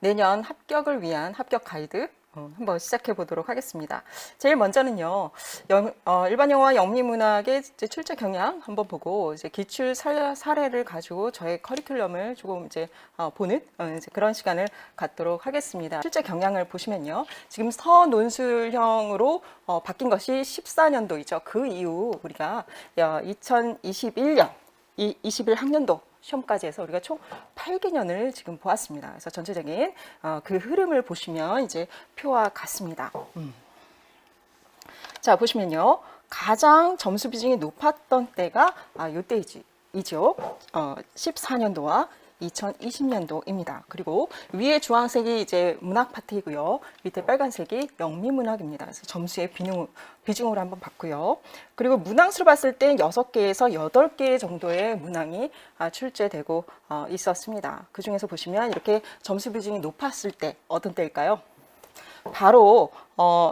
내년 합격을 위한 합격 가이드 한번 시작해 보도록 하겠습니다. 제일 먼저는요, 일반 영어와 영미문학의 이제 출제 경향 한번 보고 이제 기출 사례를 가지고 저의 커리큘럼을 조금 이제 보는 이제 그런 시간을 갖도록 하겠습니다. 출제 경향을 보시면요, 지금 서논술형으로 바뀐 것이 14년도이죠. 그 이후 우리가 2021년 21학년도 시험까지 해서 우리가 총 8개년을 지금 보았습니다. 그래서 전체적인 그 흐름을 보시면 이제 표와 같습니다. 자, 보시면요. 가장 점수 비중이 높았던 때가 이때이죠. 14년도와 2020년도입니다. 그리고 위에 주황색이 이제 문학 파트이고요. 밑에 빨간색이 영미문학입니다. 그래서 점수의 비중으로 한번 봤고요. 그리고 문항수를 봤을 때 6개에서 8개 정도의 문항이 출제되고 있었습니다. 그 중에서 보시면 이렇게 점수 비중이 높았을 때 어떤 때일까요? 바로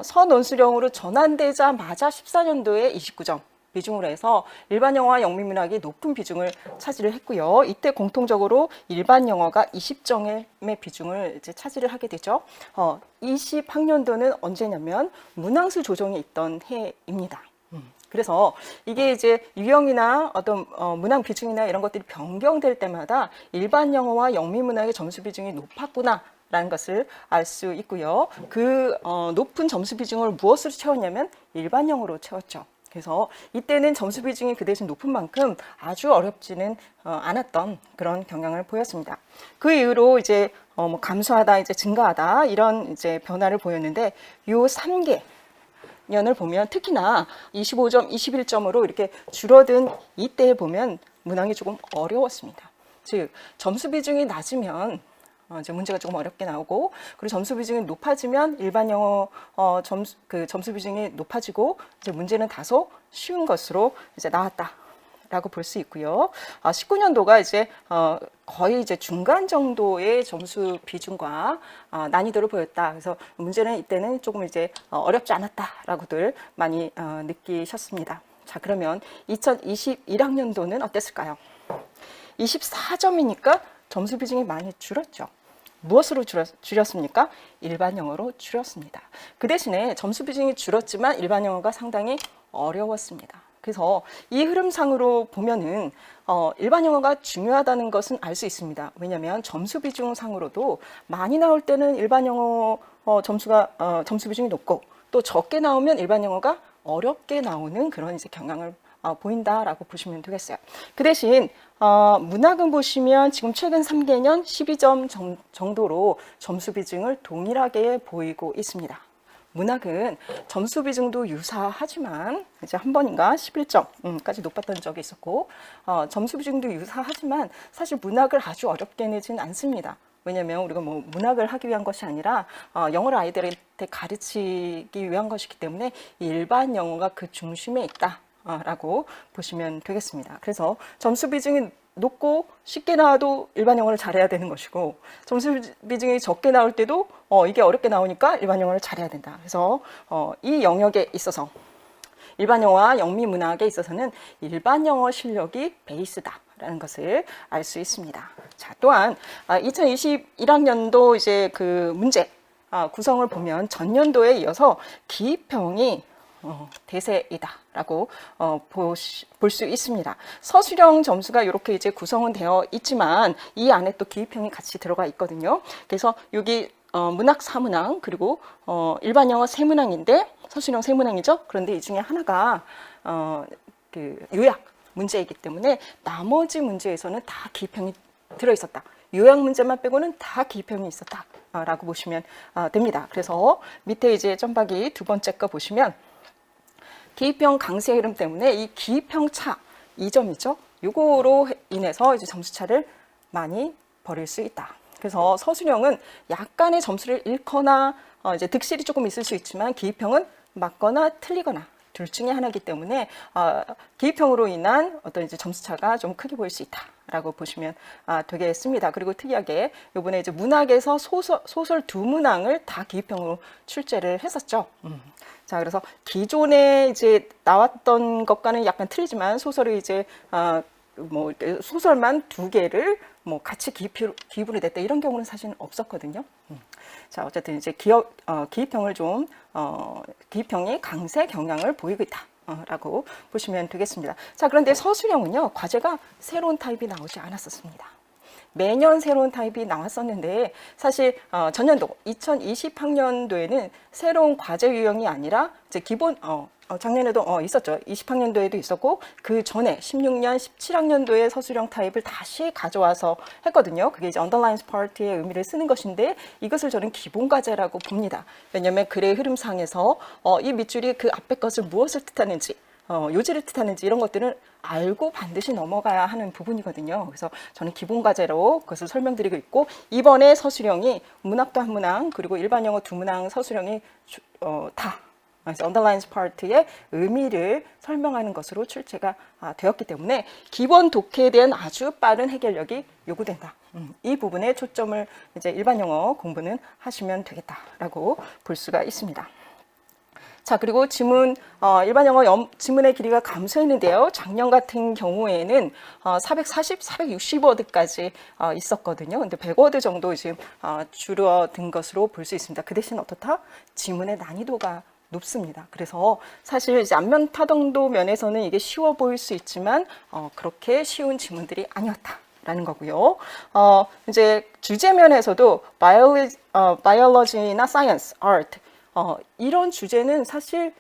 서논술형으로 전환되자마자 14년도에 29점 비중으로 해서 일반 영어와 영미문학이 높은 비중을 차지를 했고요. 이때 공통적으로 일반 영어가 20점의 비중을 이제 차지를 하게 되죠. 20학년도는 언제냐면 문항수 조정이 있던 해입니다. 그래서 이게 이제 유형이나 어떤 문항 비중이나 이런 것들이 변경될 때마다 일반 영어와 영미문학의 점수 비중이 높았구나 라는 것을 알 수 있고요. 그 높은 점수 비중을 무엇으로 채웠냐면 일반 영어로 채웠죠. 그래서 이때는 점수 비중이 그 대신 높은 만큼 아주 어렵지는 않았던 그런 경향을 보였습니다. 그 이후로 이제 뭐 감소하다, 이제 증가하다 이런 이제 변화를 보였는데 요 3개년을 보면 특히나 25점, 21점으로 이렇게 줄어든 이때에 보면 문항이 조금 어려웠습니다. 즉 점수 비중이 낮으면 이제 문제가 조금 어렵게 나오고, 그리고 점수 비중이 높아지면 일반 영어 점수 비중이 높아지고 이제 문제는 다소 쉬운 것으로 이제 나왔다라고 볼 수 있고요. 19년도가 이제 거의 이제 중간 정도의 점수 비중과 난이도를 보였다. 그래서 문제는 이때는 조금 이제 어렵지 않았다라고들 많이 느끼셨습니다. 자, 그러면 2021학년도는 어땠을까요? 24점이니까 점수 비중이 많이 줄었죠. 무엇으로 줄였습니까? 일반 영어로 줄였습니다. 그 대신에 점수 비중이 줄었지만 일반 영어가 상당히 어려웠습니다. 그래서 이 흐름상으로 보면은 일반 영어가 중요하다는 것은 알 수 있습니다. 왜냐하면 점수 비중상으로도 많이 나올 때는 일반 영어 점수 비중이 높고, 또 적게 나오면 일반 영어가 어렵게 나오는 그런 이제 경향을 보인다라고 보시면 되겠어요. 그 대신 문학은 보시면 지금 최근 3개년 12점 정도로 점수 비중을 동일하게 보이고 있습니다. 문학은 점수 비중도 유사하지만 이제 한 번인가 11점까지 높았던 적이 있었고, 점수 비중도 유사하지만 사실 문학을 아주 어렵게 내지는 않습니다. 왜냐하면 우리가 뭐 문학을 하기 위한 것이 아니라 영어를 아이들한테 가르치기 위한 것이기 때문에 일반 영어가 그 중심에 있다 라고 보시면 되겠습니다. 그래서 점수 비중이 높고 쉽게 나와도 일반 영어를 잘해야 되는 것이고, 점수 비중이 적게 나올 때도 이게 어렵게 나오니까 일반 영어를 잘해야 된다. 그래서 이 영역에 있어서 일반 영어와 영미 문학에 있어서는 일반 영어 실력이 베이스다라는 것을 알 수 있습니다. 자, 또한 2021학년도 이제 그 문제 구성을 보면 전년도에 이어서 기입형이 대세이다라고 볼 수 있습니다. 서술형 점수가 이렇게 이제 구성은 되어 있지만 이 안에 또 기입형이 같이 들어가 있거든요. 그래서 여기 문학 4문항 그리고 일반 영어 3문항인데 서술형 3문항이죠. 그런데 이 중에 하나가 그 요약 문제이기 때문에 나머지 문제에서는 다 기입형이 들어 있었다. 요약 문제만 빼고는 다 기입형이 있었다라고 보시면 됩니다. 그래서 밑에 이제 점박이 두 번째 거 보시면 기입형 강세 흐름 때문에 이 기입형 차 2점이죠. 요거로 인해서 이제 점수차를 많이 벌일 수 있다. 그래서 서술형은 약간의 점수를 잃거나 이제 득실이 조금 있을 수 있지만 기입형은 맞거나 틀리거나 둘 중에 하나이기 때문에 기입형으로 인한 어떤 이제 점수차가 좀 크게 보일 수 있다라고 보시면 되겠습니다. 그리고 특이하게 이번에 이제 문학에서 소설 두 문항을 다 기입형으로 출제를 했었죠. 자, 그래서 기존에 이제 나왔던 것과는 약간 틀리지만 소설이 이제 뭐 소설만 2개를 뭐 같이 기입을 냈다 이런 경우는 사실은 없었거든요. 자, 어쨌든 이제 기입형을 좀 기입형이 강세 경향을 보이고 있다. 라고 보시면 되겠습니다. 자, 그런데 서술형은요, 과제가 새로운 타입이 나오지 않았었습니다. 매년 새로운 타입이 나왔었는데 사실 전년도 2020학년도에는 새로운 과제 유형이 아니라 이제 기본 작년에도 있었죠. 20학년도에도 있었고 그 전에 16년, 17학년도에 서술형 타입을 다시 가져와서 했거든요. 그게 이제 underlines part의 의미를 쓰는 것인데 이것을 저는 기본 과제라고 봅니다. 왜냐하면 글의 흐름상에서 이 밑줄이 그 앞에 것을 무엇을 뜻하는지 요지를 뜻하는지 이런 것들은 알고 반드시 넘어가야 하는 부분이거든요. 그래서 저는 기본 과제로 그것을 설명드리고 있고 이번에 서술형이 문학도 한 문항 그리고 일반 영어 2문항 서술형이 다 underlines part의 의미를 설명하는 것으로 출제가 되었기 때문에 기본 독해에 대한 아주 빠른 해결력이 요구된다. 이 부분에 초점을 이제 일반 영어 공부는 하시면 되겠다라고 볼 수가 있습니다. 자, 그리고 지문, 일반 영어 지문의 길이가 감소했는데요. 작년 같은 경우에는 440, 460워드까지 있었거든요. 근데 100워드 정도 지금 줄어든 것으로 볼 수 있습니다. 그 대신 어떻다? 지문의 난이도가 높습니다. 그래서 사실 이제 안면 타동도 면에서는 이게 쉬워 보일 수 있지만 그렇게 쉬운 지문들이 아니었다라는 거고요. 이제 주제 면에서도 biology나 science, art 이런 주제는 사실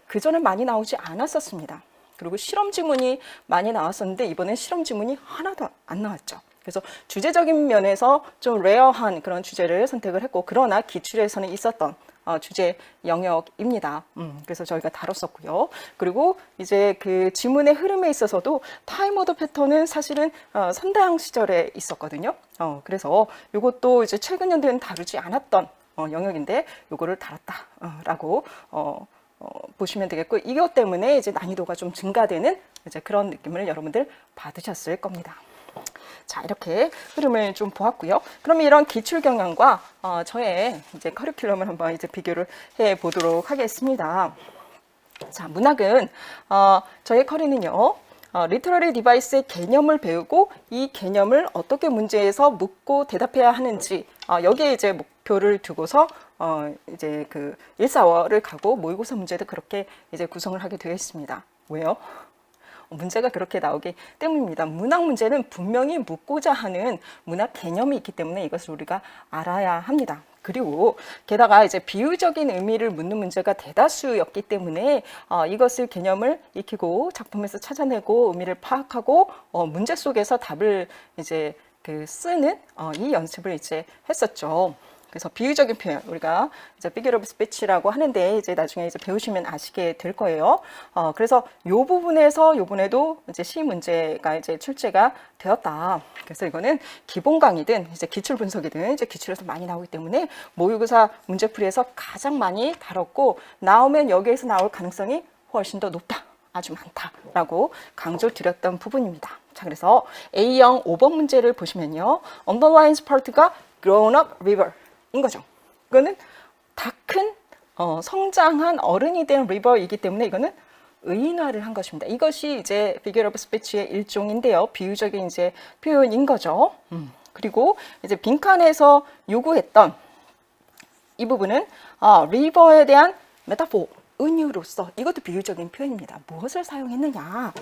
그전에 많이 나오지 않았었습니다. 그리고 실험 지문이 많이 나왔었는데 이번엔 실험 지문이 하나도 안 나왔죠. 그래서 주제적인 면에서 좀 레어한 그런 주제를 선택을 했고 그러나 기출에서는 있었던 주제 영역입니다. 그래서 저희가 다뤘었고요. 그리고 이제 그 지문의 흐름에 있어서도 타임 오더 패턴은 사실은 선다형 시절에 있었거든요. 그래서 이것도 이제 최근 연도에는 다루지 않았던 영역인데 요거를 다뤘다라고 보시면 되겠고 이것 때문에 이제 난이도가 좀 증가되는 이제 그런 느낌을 여러분들 받으셨을 겁니다. 자, 이렇게 흐름을 좀 보았고요. 그러면 이런 기출 경향과 저의 이제 커리큘럼을 한번 이제 비교를 해 보도록 하겠습니다. 자, 문학은 저의 커리는요. 리터러리 디바이스의 개념을 배우고 이 개념을 어떻게 문제에서 묻고 대답해야 하는지 여기에 이제 목표를 두고서 이제 그 1, 4월을 가고 모의고사 문제도 그렇게 이제 구성을 하게 되어 있습니다. 왜요? 문제가 그렇게 나오기 때문입니다. 문학 문제는 분명히 묻고자 하는 문학 개념이 있기 때문에 이것을 우리가 알아야 합니다. 그리고 게다가 이제 비유적인 의미를 묻는 문제가 대다수였기 때문에 이것을 개념을 익히고 작품에서 찾아내고 의미를 파악하고 문제 속에서 답을 이제 그 쓰는 이 연습을 이제 했었죠. 그래서 비유적인 표현 우리가 이제 figure of speech라고 하는데 이제 나중에 이제 배우시면 아시게 될 거예요. 그래서 이 부분에서 이번에도 이제 시 문제가 이제 출제가 되었다. 그래서 이거는 기본 강의든 이제 기출 분석이든 이제 기출에서 많이 나오기 때문에 모의고사 문제풀이에서 가장 많이 다뤘고 나오면 여기에서 나올 가능성이 훨씬 더 높다. 아주 많다라고 강조드렸던 부분입니다. 자, 그래서 A형 5번 문제를 보시면요. underlines part가 grown up river 인 거죠. 이거는 다 큰 성장한 어른이 된 river이기 때문에 이거는 의인화를 한 것입니다. 이것이 이제 figure of speech의 일종인데요. 비유적인 이제 표현인 거죠. 그리고 이제 빈칸에서 요구했던 이 부분은 river에 대한 메타포 은유로서 이것도 비유적인 표현입니다. 무엇을 사용했느냐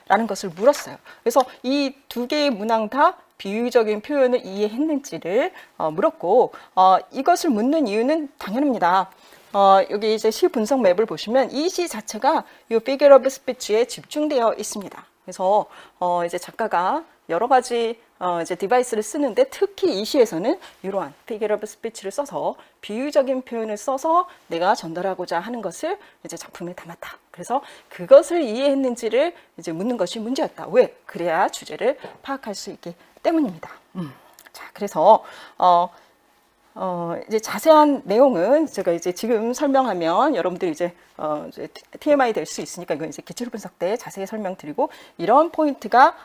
라는 것을 물었어요. 그래서 이 2개의 문항 다 비유적인 표현을 이해했는지를 물었고 이것을 묻는 이유는 당연합니다. 여기 이제 시 분석 맵을 보시면 이 시 자체가 이 figure of speech에 집중되어 있습니다. 그래서 이제 작가가 여러 가지 이제 디바이스를 쓰는데 특히 이 시에서는 이러한 figure of speech를 써서 비유적인 표현을 써서 내가 전달하고자 하는 것을 이제 작품에 담았다. 그래서 그것을 이해했는지를 이제 묻는 것이 문제였다. 왜? 그래야 주제를 파악할 수 있기 때문입니다. 자, 그래서 이제 자세한 내용은 제가 이제 지금 설명하면 여러분들이 이제 TMI 될 수 있으니까 이건 이제 기출 분석 때 자세히 설명드리고 이런 포인트가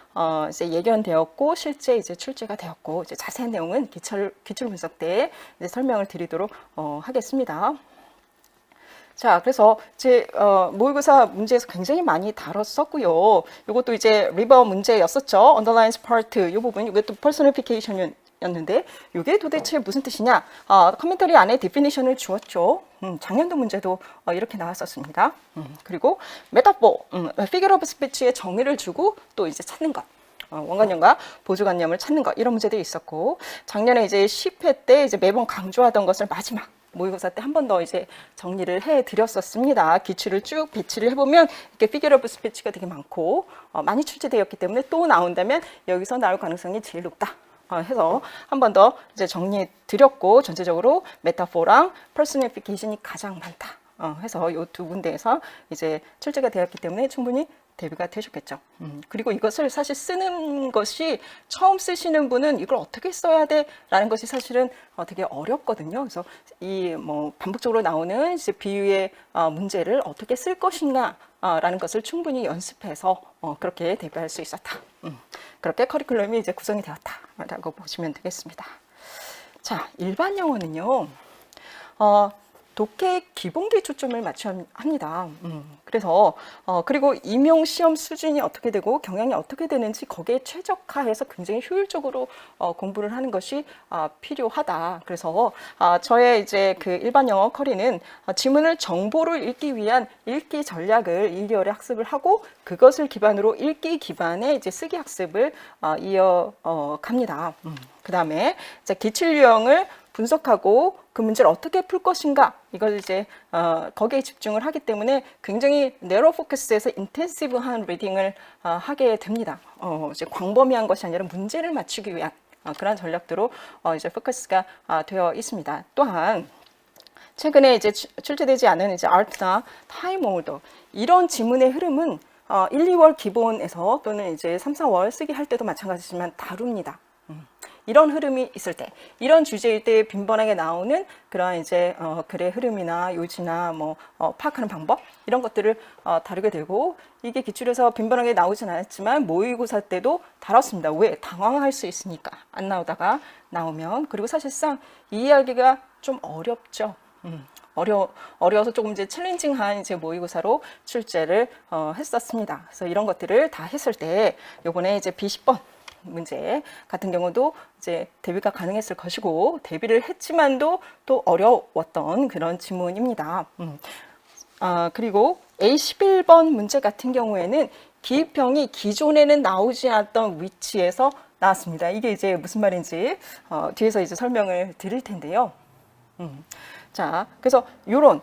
이제 예견되었고 실제 이제 출제가 되었고 이제 자세한 내용은 기출 분석 때 이제 설명을 드리도록 하겠습니다. 자, 그래서 제 모의고사 문제에서 굉장히 많이 다뤘었고요. 이것도 이제 리버 문제였었죠. underlines part 이 부분, 이것도 personification이었는데 이게 도대체 무슨 뜻이냐? 커멘터리 안에 definition을 주었죠. 작년도 문제도 이렇게 나왔었습니다. 그리고 metaphor, figure of speech의 정의를 주고 또 이제 찾는 것. 원관념과 보조관념을 찾는 것, 이런 문제들이 있었고, 작년에 이제 10회 때 이제 매번 강조하던 것을 마지막 모의고사 때 한 번 더 이제 정리를 해 드렸었습니다. 기출을 쭉 배치를 해보면 이렇게 figure of speech가 되게 많고 많이 출제되었기 때문에 또 나온다면 여기서 나올 가능성이 제일 높다 해서 한 번 더 이제 정리해 드렸고, 전체적으로 메타포랑 personification이 가장 많다 해서 이 두 군데에서 이제 출제가 되었기 때문에 충분히 대비가 되셨겠죠. 그리고 이것을 사실 쓰는 것이 처음 쓰시는 분은 이걸 어떻게 써야 돼? 라는 것이 사실은 되게 어렵거든요. 그래서 이 뭐 반복적으로 나오는 이제 비유의 문제를 어떻게 쓸 것인가 라는 것을 충분히 연습해서 그렇게 대비할 수 있었다. 그렇게 커리큘럼이 이제 구성이 되었다라고 보시면 되겠습니다. 자, 일반 영어는요. 독해의 기본기에 초점을 맞춰야 합니다. 그래서 그리고 임용 시험 수준이 어떻게 되고 경향이 어떻게 되는지 거기에 최적화해서 굉장히 효율적으로 공부를 하는 것이 필요하다. 그래서 저의 이제 그 일반 영어 커리는 지문을 정보를 읽기 위한 읽기 전략을 1, 2월에 학습을 하고 그것을 기반으로 읽기 기반의 이제 쓰기 학습을 이어갑니다. 그 다음에 기출 유형을 분석하고 그 문제를 어떻게 풀 것인가, 이걸 이제 거기에 집중을 하기 때문에 굉장히 내로 포커스에서 인텐시브한 리딩을 하게 됩니다. 이제 광범위한 것이 아니라 문제를 맞추기 위한 그런 전략도로 이제 포커스가 되어 있습니다. 또한 최근에 이제 출제되지 않은 이제 아트나 타임 오더, 이런 지문의 흐름은 1, 2월 기본에서 또는 이제 3, 4월 쓰기 할 때도 마찬가지지만 다룹니다. 이런 흐름이 있을 때, 이런 주제일 때 빈번하게 나오는 그런 이제 글의 흐름이나 요지나 뭐 파악하는 방법, 이런 것들을 다루게 되고, 이게 기출에서 빈번하게 나오진 않았지만 모의고사 때도 다뤘습니다. 왜? 당황할 수 있으니까 안 나오다가 나오면. 그리고 사실상 이해하기가 좀 어렵죠. 어려워서 조금 이제 챌린징한 이제 모의고사로 출제를 했었습니다. 그래서 이런 것들을 다 했을 때 요번에 이제 B10번 문제 같은 경우도 이제 대비가 가능했을 것이고, 대비를 했지만도 또 어려웠던 그런 지문입니다. 그리고 A11번 문제 같은 경우에는 기입형이 기존에는 나오지 않았던 위치에서 나왔습니다. 이게 이제 무슨 말인지 뒤에서 이제 설명을 드릴 텐데요. 자, 그래서 요런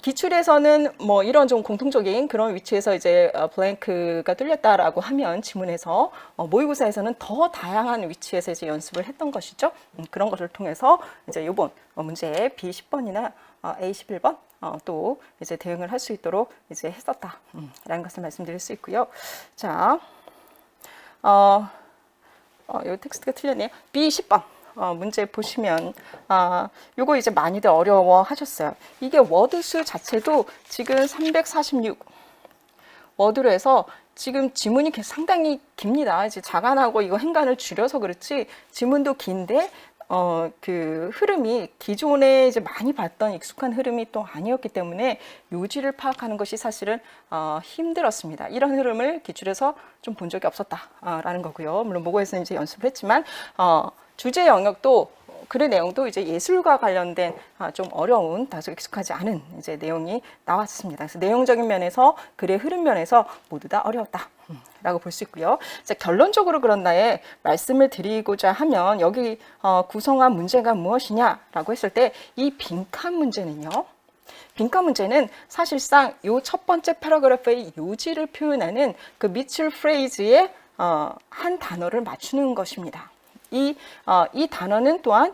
기출에서는 뭐 이런 좀 공통적인 그런 위치에서 이제 블랭크가 뚫렸다라고 하면 지문에서, 모의고사에서는 더 다양한 위치에서 이제 연습을 했던 것이죠. 그런 것을 통해서 이제 요번 문제 B10번이나 A11번 또 이제 대응을 할 수 있도록 이제 했었다라는 것을 말씀드릴 수 있고요. 자, 요 텍스트가 틀렸네요. B10번. 문제 보시면 요거 이제 많이들 어려워 하셨어요. 이게 워드 수 자체도 지금 346 워드로 해서 지금 지문이 상당히 깁니다. 이제 자간하고 이거 행간을 줄여서 그렇지 지문도 긴데 그 흐름이 기존에 이제 많이 봤던 익숙한 흐름이 또 아니었기 때문에 요지를 파악하는 것이 사실은 힘들었습니다. 이런 흐름을 기출에서 좀 본 적이 없었다라는 거고요. 물론 모고에서 이제 연습을 했지만 주제 영역도 글의 내용도 이제 예술과 관련된 좀 어려운, 다소 익숙하지 않은 이제 내용이 나왔습니다. 그래서 내용적인 면에서 글의 흐름 면에서 모두 다 어려웠다라고 볼 수 있고요. 자, 결론적으로 그런다에 말씀을 드리고자 하면 여기 구성한 문제가 무엇이냐라고 했을 때 이 빈칸 문제는요. 빈칸 문제는 사실상 요 첫 번째 패러그래프의 요지를 표현하는 그 미출 프레이즈의 한 단어를 맞추는 것입니다. 이 단어는 또한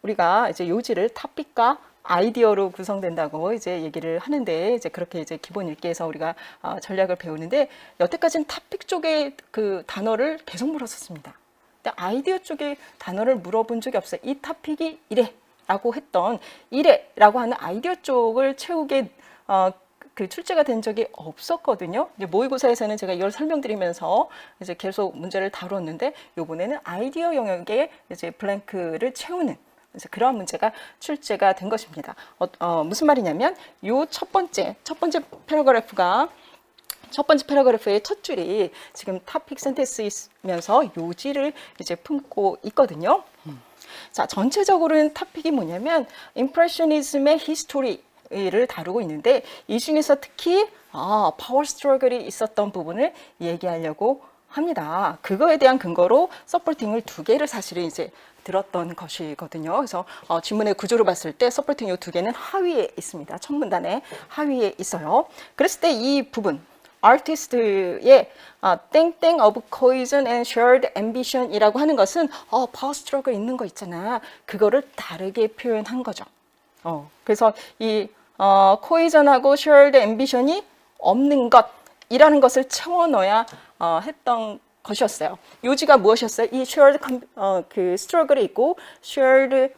우리가 이제 요지를 토픽과 아이디어로 구성된다고 이제 얘기를 하는데, 이제 그렇게 이제 기본 읽기에서 우리가 전략을 배우는데, 여태까지는 토픽 쪽의 그 단어를 계속 물었었습니다. 근데 아이디어 쪽의 단어를 물어본 적이 없어요. 이 토픽이 이래라고 했던 이래라고 하는 아이디어 쪽을 채우게 그 출제가 된 적이 없었거든요. 이제 모의고사에서는 제가 이걸 설명드리면서 이제 계속 문제를 다루었는데, 요번에는 아이디어 영역에 이제 블랭크를 채우는 그래서 그런 문제가 출제가 된 것입니다. 무슨 말이냐면 요 첫 번째 패러그래프의 첫 줄이 지금 토픽 센텐스이면서 요지를 이제 품고 있거든요. 자, 전체적으로는 토픽이 뭐냐면 임프레셔니즘의 히스토리를 다루고 있는데 이 중에서 특히 파워 스트러글이 있었던 부분을 얘기하려고 합니다. 그거에 대한 근거로 서포팅을 두 개를 사실은 이제 들었던 것이거든요. 그래서 지문의 구조를 봤을 때 서포팅 이 두 개는 하위에 있습니다. 첫 문단의 하위에 있어요. 그랬을 때 이 부분 아티스트의 땡땡 of cohesion and shared ambition이라고 하는 것은 파워 스트러글 있는 거 있잖아. 그거를 다르게 표현한 거죠. 그래서 이 cohesion하고 shared ambition이 없는 것이라는 것을 채워 넣어야 했던 것이었어요. 요지가 무엇이었어요? 이 shared 그 스트러글이 있고 shared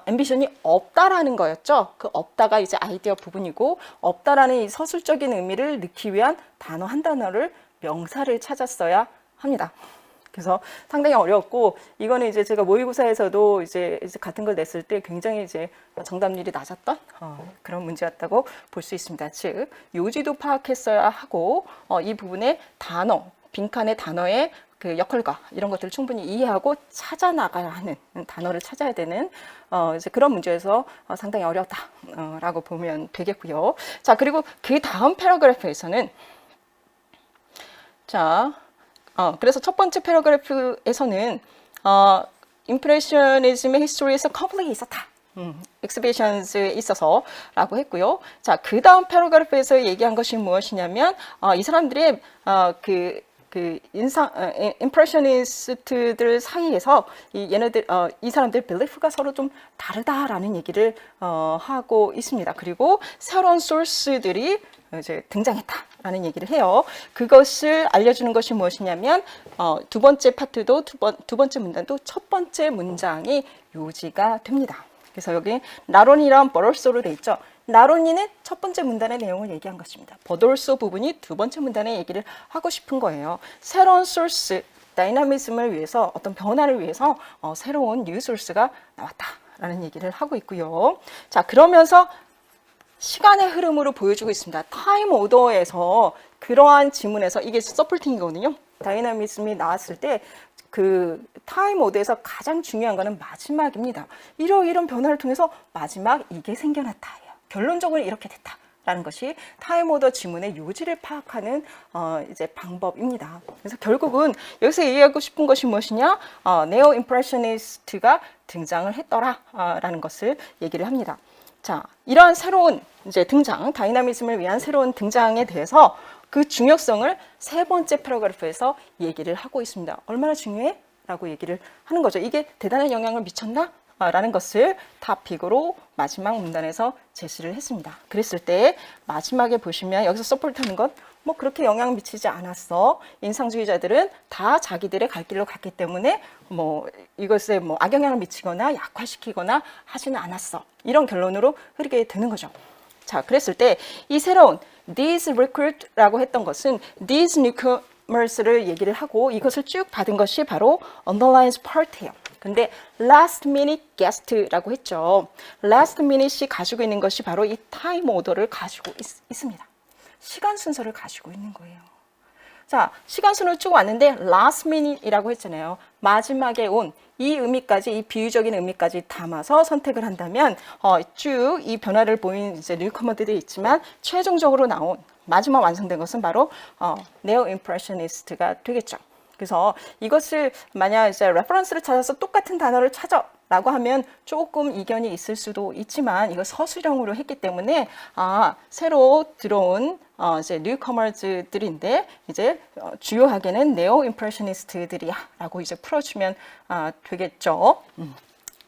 ambition이 없다라는 거였죠. 그 없다가 이제 아이디어 부분이고 없다라는 이 서술적인 의미를 넣기 위한 단어 한 단어를 명사를 찾았어야 합니다. 그래서 상당히 어려웠고 이거는 이제 제가 모의고사에서도 이제 같은 걸 냈을 때 굉장히 이제 정답률이 낮았던 그런 문제였다고 볼 수 있습니다. 즉 요지도 파악했어야 하고 이 부분의 단어 빈칸의 단어의 그 역할과 이런 것들을 충분히 이해하고 찾아 나가야 하는 단어를 찾아야 되는 이제 그런 문제에서 상당히 어려웠다라고 보면 되겠고요. 자, 그리고 그 다음 패러그래프에서는 자, 그래서 첫 번째 패러그래프에서는 임프레셔니즘의 히스토리에서 컨플릭이 있었다. exhibitions에 있어서 라고 했고요. 자, 그 다음 패러그래프에서 얘기한 것이 무엇이냐면 이 사람들의 임프레셔니스트들 사이에서 이 사람들 벨리프가 서로 좀 다르다라는 얘기를 하고 있습니다. 그리고 새로운 소스들이 이제 등장했다라는 얘기를 해요. 그것을 알려주는 것이 무엇이냐면 두 번째 파트도 두 번째 문단도 첫 번째 문장이 요지가 됩니다. 그래서 여기 나론이랑 버럴소로 돼 있죠. 나론이는 첫 번째 문단의 내용을 얘기한 것입니다. 버돌소 부분이 두 번째 문단의 얘기를 하고 싶은 거예요. 새로운 소스, 다이나미즘을 위해서 어떤 변화를 위해서 새로운 뉴 소스가 나왔다라는 얘기를 하고 있고요. 자, 그러면서 시간의 흐름으로 보여주고 있습니다. 타임 오더에서 그러한 지문에서 이게 서플팅이거든요. 다이나미즘이 나왔을 때 그 타임 오더에서 가장 중요한 거는 마지막입니다. 이런 변화를 통해서 마지막 이게 생겨났다예요. 결론적으로 이렇게 됐다라는 것이 타임 오더 지문의 요지를 파악하는 이제 방법입니다. 그래서 결국은 여기서 얘기하고 싶은 것이 무엇이냐? 네오 임프레셔니스트가 등장을 했더라라는 것을 얘기를 합니다. 자, 이러한 새로운 이제 등장, 다이나미즘을 위한 새로운 등장에 대해서 그 중요성을 세 번째 패러그래프에서 얘기를 하고 있습니다. 얼마나 중요해? 라고 얘기를 하는 거죠. 이게 대단한 영향을 미쳤나? 라는 것을 토픽으로 마지막 문단에서 제시를 했습니다. 그랬을 때 마지막에 보시면 여기서 서포트하는 것 뭐 그렇게 영향 미치지 않았어. 인상주의자들은 다 자기들의 갈 길로 갔기 때문에 뭐 이것에 뭐 악영향을 미치거나 약화시키거나 하지는 않았어. 이런 결론으로 흐르게 되는 거죠. 자, 그랬을 때 이 새로운 these recruit라고 했던 것은 these newcomers를 얘기를 하고 이것을 쭉 받은 것이 바로 underlines part예요. 근데 last minute guest라고 했죠. last minute이 가지고 있는 것이 바로 이 time order를 가지고 있습니다. 시간 순서를 가지고 있는 거예요. 자, 시간 순으로 쭉 왔는데 last minute이라고 했잖아요. 마지막에 온 이 의미까지, 이 비유적인 의미까지 담아서 선택을 한다면 쭉 이 변화를 보인 이제 뉴커머들이 있지만 최종적으로 나온 마지막 완성된 것은 바로 네오 임프레셔니스트가 되겠죠. 그래서 이것을 만약 이제 레퍼런스를 찾아서 똑같은 단어를 찾아라고 하면 조금 이견이 있을 수도 있지만 이거 서술형으로 했기 때문에 새로 들어온 이제 뉴커머즈들인데 이제 주요하게는 네오 임프레셔니스트들이야라고 이제 풀어주면 되겠죠.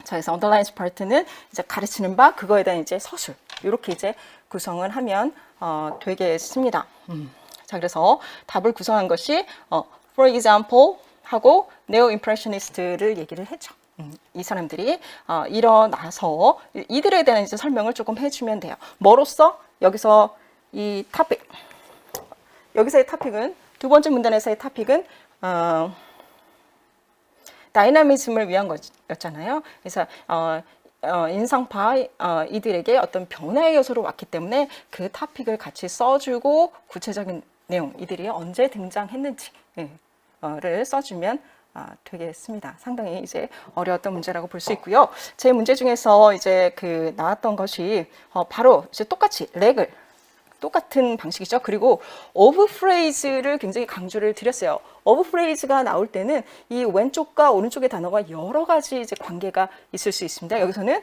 자, 그래서 underlines part는 이제 가르치는 바 그거에 대한 이제 서술 이렇게 이제 구성을 하면 되겠습니다. 자, 그래서 답을 구성한 것이 for example 하고 네오 임프레셔니스트를 얘기를 했죠. 이 사람들이 일어나서 이들에 대한 이제 설명을 조금 해주면 돼요. 뭐로써 여기서 이 토픽 여기서의 토픽은 두 번째 문단에서의 토픽은 다이나미즘을 위한 것이었잖아요. 그래서 인상파 이들에게 어떤 변화의 요소로 왔기 때문에 그 토픽을 같이 써주고 구체적인 내용 이들이 언제 등장했는지를 써주면 되겠습니다. 상당히 이제 어려웠던 문제라고 볼 수 있고요. 제 문제 중에서 이제 그 나왔던 것이 바로 이제 똑같이 렉을 똑같은 방식이죠. 그리고 of phrase를 굉장히 강조를 드렸어요. of phrase가 나올 때는 이 왼쪽과 오른쪽의 단어가 여러 가지 이제 관계가 있을 수 있습니다. 여기서는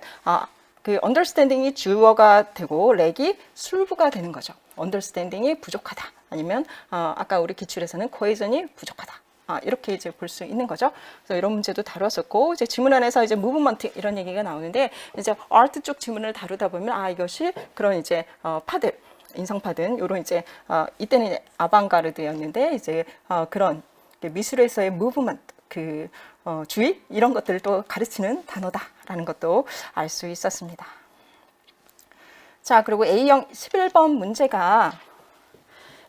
그 understanding이 주어가 되고 렉이 술부가 되는 거죠. understanding이 부족하다. 아니면 아까 우리 기출에서는 cohesion이 부족하다. 이렇게 이제 볼 수 있는 거죠. 그래서 이런 문제도 다뤘었고, 이제 지문 안에서 이제 무브먼트 이런 얘기가 나오는데, 이제 아트 쪽 지문을 다루다 보면, 이것이 그런 이제, 파들, 인상파든, 요런 이제, 이때는 아방가르드였는데, 이제, 그런 미술에서의 무브먼트, 주의? 이런 것들을 또 가르치는 단어다라는 것도 알 수 있었습니다. 자, 그리고 A형 11번 문제가,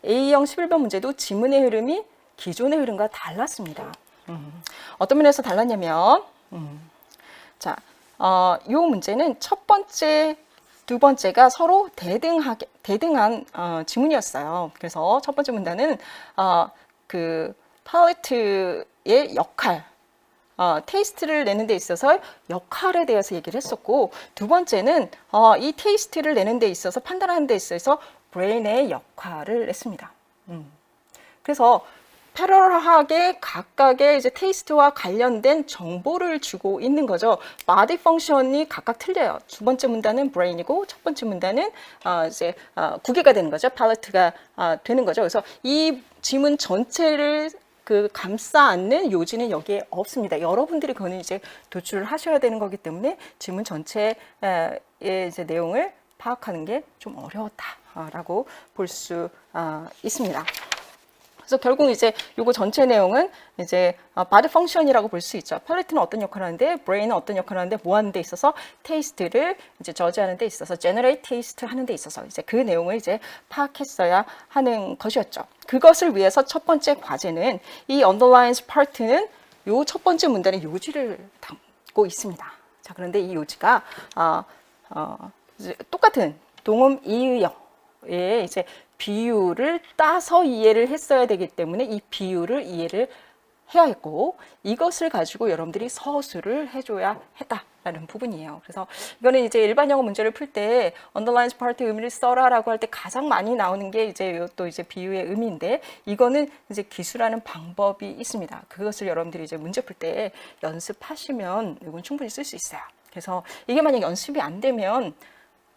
A형 11번 문제도 지문의 흐름이 기존의 흐름과 달랐습니다. 어떤 면에서 달랐냐면, 자, 이 문제는 첫 번째, 두 번째가 서로 대등한 지문이었어요. 그래서 첫 번째 문단은 그 팔레트의 역할, 테이스트를 내는 데 있어서 역할에 대해서 얘기를 했었고, 두 번째는 이 테이스트를 내는 데 있어서 판단하는 데 있어서 브레인의 역할을 냈습니다. 그래서 패러럴하게 각각의 이제 테이스트와 관련된 정보를 주고 있는 거죠. 바디 펑션이 각각 틀려요. 두 번째 문단은 브레인이고 첫 번째 문단은 이제 구개가 되는 거죠. 팔레트가 되는 거죠. 그래서 이 지문 전체를 그 감싸 안는 요지는 여기에 없습니다. 여러분들이 그거는 이제 도출을 하셔야 되는 거기 때문에 지문 전체의 이제 내용을 파악하는 게 좀 어려웠다라고 볼 수 있습니다. 그래서 결국 이제 요거 전체 내용은 이제 바디 펑션이라고 볼 수 있죠. 팔레트는 어떤 역할을 하는데, 브레인은 어떤 역할을 하는데, 뭐 하는 데 있어서 테이스트를 이제 저지하는 데 있어서, 제너레이트 테이스트 하는 데 있어서 이제 그 내용을 이제 파악했어야 하는 것이었죠. 그것을 위해서 첫 번째 과제는 이 underlines part는 요 첫 번째 문단의 요지를 담고 있습니다. 자, 그런데 이 요지가 이제 똑같은 동음 이의어의 이제 비유를 따서 이해를 했어야 되기 때문에 이 비유를 이해를 해야 했고, 이것을 가지고 여러분들이 서술을 해줘야 했다라는 부분이에요. 그래서 이거는 이제 일반 영어 문제를 풀 때 underlines part 의미를 써라라고 할 때 가장 많이 나오는 게 이제 또 이제 비유의 의미인데, 이거는 이제 기술하는 방법이 있습니다. 그것을 여러분들이 이제 문제 풀 때 연습하시면 이건 충분히 쓸 수 있어요. 그래서 이게 만약 연습이 안 되면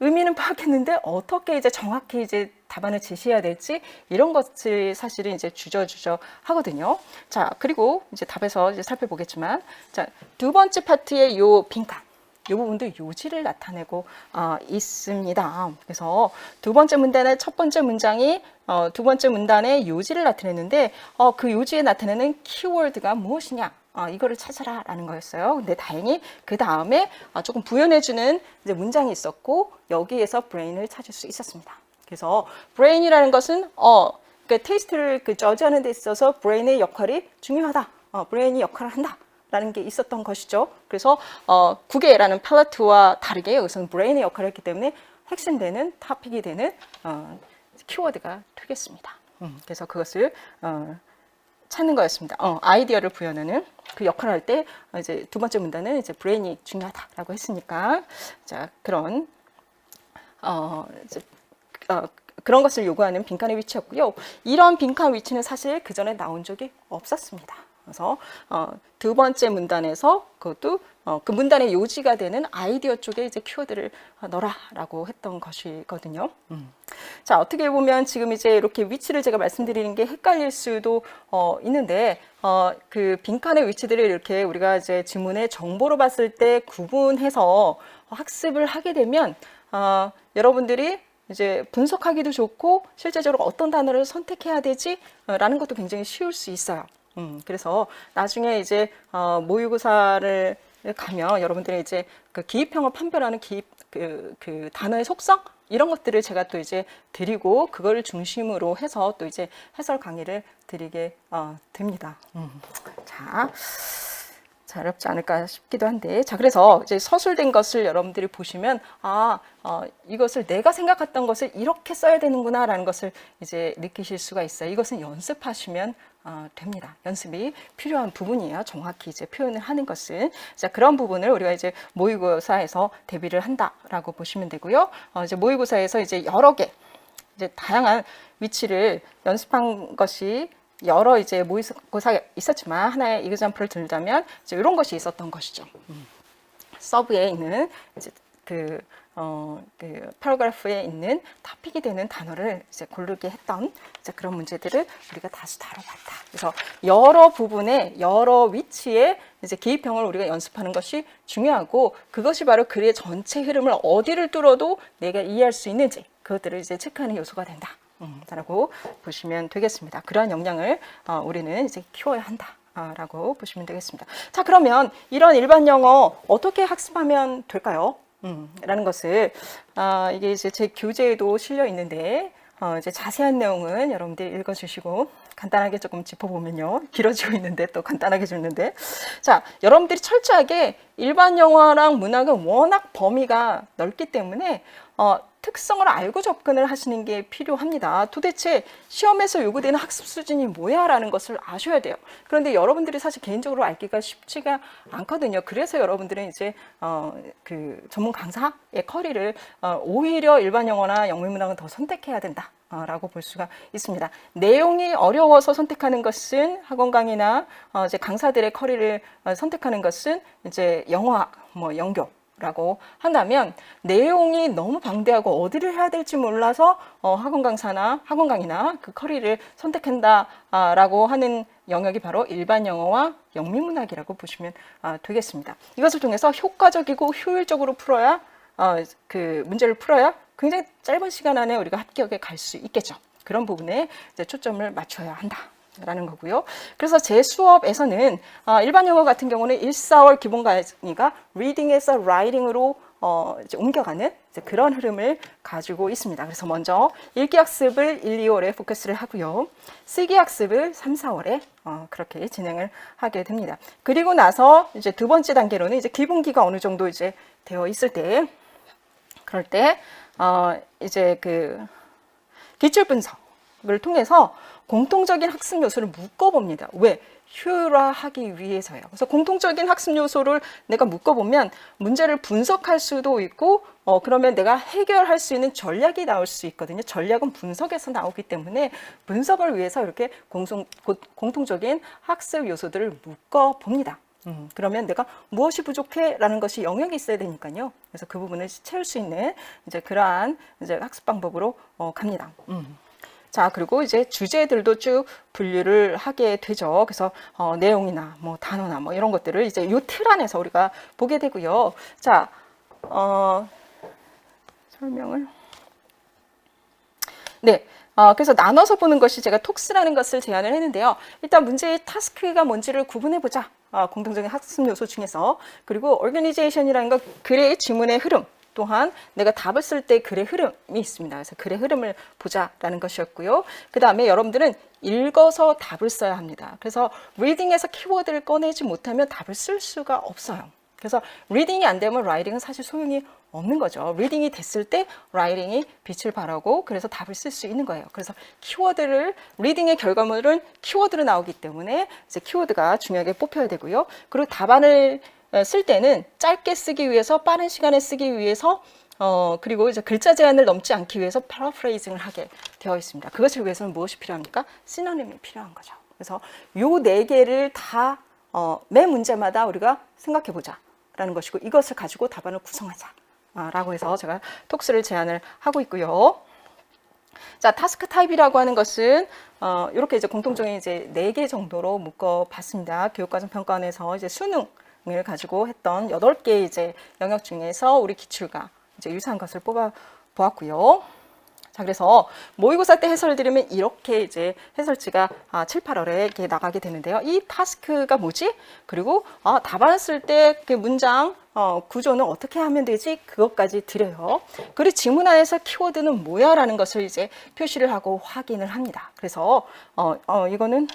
의미는 파악했는데 어떻게 이제 정확히 이제 답안을 제시해야 될지 이런 것을 사실은 이제 주저주저 하거든요. 자, 그리고 이제 답에서 이제 살펴보겠지만, 자, 두 번째 파트의 요 빈칸, 이 부분도 요지를 나타내고 있습니다. 그래서 두 번째 문단의 첫 번째 문장이 두 번째 문단의 요지를 나타내는데 그 요지에 나타내는 키워드가 무엇이냐? 이거를 찾아라 라는 거였어요. 근데 다행히 그 다음에 조금 부연해주는 이제 문장이 있었고, 여기에서 브레인을 찾을 수 있었습니다. 그래서 브레인이라는 것은 그 테이스트를 그 저지하는 데 있어서 브레인의 역할이 중요하다. 브레인이 역할을 한다. 라는 게 있었던 것이죠. 그래서 구개라는 팔레트와 다르게 여기서는 브레인의 역할을 했기 때문에 핵심되는 토픽이 되는 키워드가 되겠습니다. 그래서 그것을 찾는 거였습니다. 아이디어를 부여하는 그 역할을 할 때 이제 두 번째 문단은 이제 브레인이 중요하다라고 했으니까, 자, 그런 이제, 그런 것을 요구하는 빈칸의 위치였고요. 이런 빈칸 위치는 사실 그 전에 나온 적이 없었습니다. 그래서 두 번째 문단에서 그것도 그 문단의 요지가 되는 아이디어 쪽에 이제 키워드를 넣어라라고 했던 것이거든요. 자, 어떻게 보면 지금 이제 이렇게 위치를 제가 말씀드리는 게 헷갈릴 수도 있는데, 그 빈칸의 위치들을 이렇게 우리가 이제 지문의 정보로 봤을 때 구분해서 학습을 하게 되면 여러분들이 이제 분석하기도 좋고 실제적으로 어떤 단어를 선택해야 되지라는 것도 굉장히 쉬울 수 있어요. 그래서 나중에 이제 모의고사를 가면 여러분들이 이제 그 기입형을 판별하는 그 단어의 속성 이런 것들을 제가 또 이제 드리고 그거를 중심으로 해서 또 이제 해설 강의를 드리게 됩니다. 자, 어렵지 않을까 싶기도 한데, 자, 그래서 이제 서술된 것을 여러분들이 보시면, 이것을 내가 생각했던 것을 이렇게 써야 되는구나라는 것을 이제 느끼실 수가 있어요. 이것은 연습하시면 됩니다. 연습이 필요한 부분이에요. 정확히 이제 표현을 하는 것은. 자, 그런 부분을 우리가 이제 모의고사에서 대비를 한다라고 보시면 되고요. 이제 모의고사에서 이제 여러 개, 이제 다양한 위치를 연습한 것이 여러 이제 모의고사가 있었지만 하나의 이그잠플을 들자면 이제 이런 것이 있었던 것이죠. 서브에 있는 이제 그 패러그래프에 있는 토픽이 되는 단어를 이제 고르게 했던 이제 그런 문제들을 우리가 다시 다뤄봤다. 그래서 여러 부분에 여러 위치에 이제 기입형을 우리가 연습하는 것이 중요하고 그것이 바로 글의 전체 흐름을 어디를 뚫어도 내가 이해할 수 있는지 그것들을 이제 체크하는 요소가 된다. 라고 보시면 되겠습니다. 그러한 역량을 우리는 이제 키워야 한다. 라고 보시면 되겠습니다. 자, 그러면 이런 일반 영어 어떻게 학습하면 될까요? 라는 것을 이게 이제 제 교재에도 실려 있는데 이제 자세한 내용은 여러분들이 읽어주시고 간단하게 조금 짚어보면요. 길어지고 있는데 또 간단하게 줬는데 자, 여러분들이 철저하게 일반 영어랑 문학은 워낙 범위가 넓기 때문에 특성을 알고 접근을 하시는 게 필요합니다. 도대체 시험에서 요구되는 학습 수준이 뭐야? 라는 것을 아셔야 돼요. 그런데 여러분들이 사실 개인적으로 알기가 쉽지가 않거든요. 그래서 여러분들은 이제 그 전문 강사의 커리를 오히려 일반 영어나 영문문학은 더 선택해야 된다. 라고 볼 수가 있습니다. 내용이 어려워서 선택하는 것은 학원 강의나 이제 강사들의 커리를 선택하는 것은 이제 영어학, 영교 라고 한다면 내용이 너무 방대하고 어디를 해야 될지 몰라서 학원 강사나 학원 강의나 그 커리를 선택한다라고 하는 영역이 바로 일반 영어와 영미문학이라고 보시면 되겠습니다. 이것을 통해서 효과적이고 효율적으로 풀어야 그 문제를 풀어야 굉장히 짧은 시간 안에 우리가 합격에 갈 수 있겠죠. 그런 부분에 이제 초점을 맞춰야 한다. 라는 거고요. 그래서 제 수업에서는 일반 영어 같은 경우는 1, 4월 기본 강의가 reading에서 writing으로 이제 옮겨가는 이제 그런 흐름을 가지고 있습니다. 그래서 먼저 읽기 학습을 1, 2월에 포커스를 하고요. 쓰기 학습을 3, 4월에 그렇게 진행을 하게 됩니다. 그리고 나서 이제 두 번째 단계로는 이제 기본기가 어느 정도 이제 되어 있을 때 그럴 때 이제 그 기출 분석을 통해서 공통적인 학습 요소를 묶어봅니다. 왜? 효율화하기 위해서요. 그래서 공통적인 학습 요소를 내가 묶어보면 문제를 분석할 수도 있고 그러면 내가 해결할 수 있는 전략이 나올 수 있거든요. 전략은 분석에서 나오기 때문에 분석을 위해서 이렇게 공통적인 학습 요소들을 묶어봅니다. 그러면 내가 무엇이 부족해? 라는 것이 영역이 있어야 되니까요. 그래서 그 부분을 채울 수 있는 이제 그러한 이제 학습 방법으로 갑니다. 자, 그리고 이제 주제들도 쭉 분류를 하게 되죠. 그래서 내용이나 단어나 이런 것들을 이제 이 틀 안에서 우리가 보게 되고요. 자, 설명을. 네. 그래서 나눠서 보는 것이 제가 톡스라는 것을 제안을 했는데요. 일단 문제의 타스크가 뭔지를 구분해보자. 공통적인 학습 요소 중에서. 그리고 organization이라는 건 글의 지문의 흐름. 또한 내가 답을 쓸 때 글의 흐름이 있습니다. 그래서 글의 흐름을 보자라는 것이었고요. 그 다음에 여러분들은 읽어서 답을 써야 합니다. 그래서 reading에서 키워드를 꺼내지 못하면 답을 쓸 수가 없어요. 그래서 reading이 안 되면 writing은 사실 소용이 없는 거죠. reading이 됐을 때 writing이 빛을 발하고 그래서 답을 쓸 수 있는 거예요. 그래서 키워드를 reading의 결과물은 키워드로 나오기 때문에 이제 키워드가 중요하게 뽑혀야 되고요. 그리고 답안을 쓸 때는 짧게 쓰기 위해서 빠른 시간에 쓰기 위해서 그리고 이제 글자 제한을 넘지 않기 위해서 패러프레이징을 하게 되어 있습니다. 그것을 위해서는 무엇이 필요합니까? 시노님이 필요한 거죠. 그래서 요 네 개를 다 매 문제마다 우리가 생각해 보자 라는 것이고 이것을 가지고 답안을 구성하자 라고 해서 제가 톡스를 제안을 하고 있고요. 자, 타스크 타입이라고 하는 것은 이렇게 이제 공통적인 이제 4개 정도로 묶어 봤습니다. 교육과정 평가원에서 이제 수능 을 가지고 했던 8개 이제 영역 중에서 우리 기출과 이제 유사한 것을 뽑아 보았고요. 자, 그래서 모의고사 때 해설을 드리면 이렇게 이제 해설지가 7, 8월에 이렇게 나가게 되는데요. 이 타스크가 뭐지? 그리고 답안 쓸 때 그 문장 구조는 어떻게 하면 되지? 그것까지 드려요. 그리고 지문 안에서 키워드는 뭐야? 라는 것을 이제 표시를 하고 확인을 합니다. 그래서 이거는